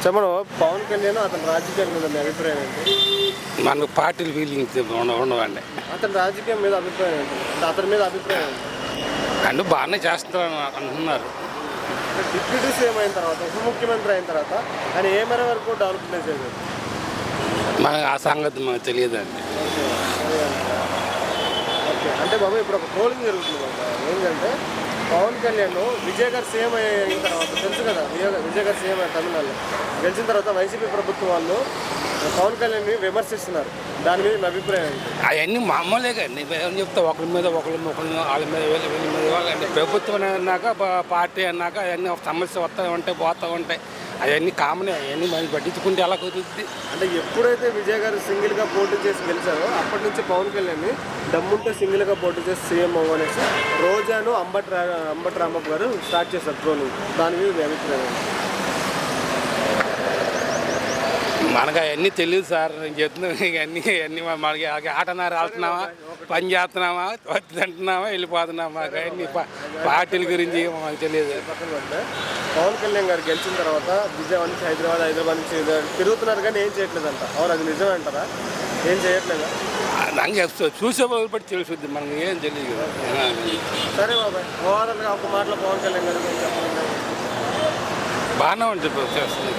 చెప్పండి పవన్ కళ్యాణ్ అతని రాజకీయం మీద మీ అభిప్రాయం ఏంటి? మనకు పార్టీలు ఫీలింగ్స్ ఉండవండి. అతని రాజకీయం మీద అభిప్రాయం ఏంటి? అతని మీద అభిప్రాయం ఏంటి? అంటే బాగానే చేస్తారని అంటున్నారు. డిప్యూటీ సీఎం అయిన తర్వాత ఉప ముఖ్యమంత్రి అయిన తర్వాత ఆయన ఏ మేర వరకు డెవలప్మెంట్ చేశారు? మనకు ఆ సంగతి మనకు తెలియదండి. ఓకే, అంటే బాబు ఇప్పుడు ఒక పోలింగ్ జరుగుతుంది బాబు. ఏంటంటే పవన్ కళ్యాణ్ విజయ్ గారు సీఎం అయిన తర్వాత తెలుసు కదా, విజయ్ గారు సీఎం తమిళనాడులో గెలిచిన తర్వాత వైసీపీ ప్రభుత్వం వాళ్ళు పవన్ కళ్యాణ్ని విమర్శిస్తున్నారు. దాని మీద మీ అభిప్రాయం ఏంటి? అవన్నీ మామూలే కండి. ఏమని చెప్తా, ఒకరి మీద ఒకరి వాళ్ళ మీద వీళ్ళ మీద వాళ్ళంటే ప్రభుత్వం అన్నాక పార్టీ అన్నాక అవన్నీ సమస్య వస్తూ ఉంటాయి, పోతూ ఉంటాయి. అవన్నీ కామనే. అవన్నీ మనం పట్టించుకుంటే ఎలా కుదురుద్ది? అంటే ఎప్పుడైతే విజయ్ గారు సింగిల్గా పోటీ చేసి గెలిచారో అప్పటి నుంచి పవన్ కళ్యాణ్ని దమ్ముంటే సింగిల్గా పోటీ చేసి సీఎం అవ్వనేసి రోజాను అంబటి రాంబాబు గారు స్టార్ట్ చేశారు ట్రోలింగ్. దాని మీద మీ అభిప్రాయం ఏంటి? మనకు అవన్నీ తెలియదు సార్. నేను చెప్తున్నాను, ఇవన్నీ మనకి ఆటనారు వెళ్తున్నామా, పని చేస్తున్నామా, తింటున్నామా, వెళ్ళిపోతున్నామా, అవన్నీ పార్టీల గురించి మనకు తెలియదు. పక్కన పెడితే పవన్ కళ్యాణ్ గారు గెలిచిన తర్వాత విజయవాడ నుంచి హైదరాబాద్ నుంచి తిరుగుతున్నారు కానీ ఏం చేయట్లేదంట. అవును, అది నిజమే అంటారా? ఏం చేయట్లేదా? నాకు చెప్తా, చూసే వాళ్ళు బట్టి తెలుసుద్ది, మనకి ఏం తెలియదు కదా. సరే బాబాయ్, ఓవరాల్గా ఒక మాటలో పవన్ కళ్యాణ్ గారు చెప్పండి. బాగానే ఉంటుంది చేస్తుంది.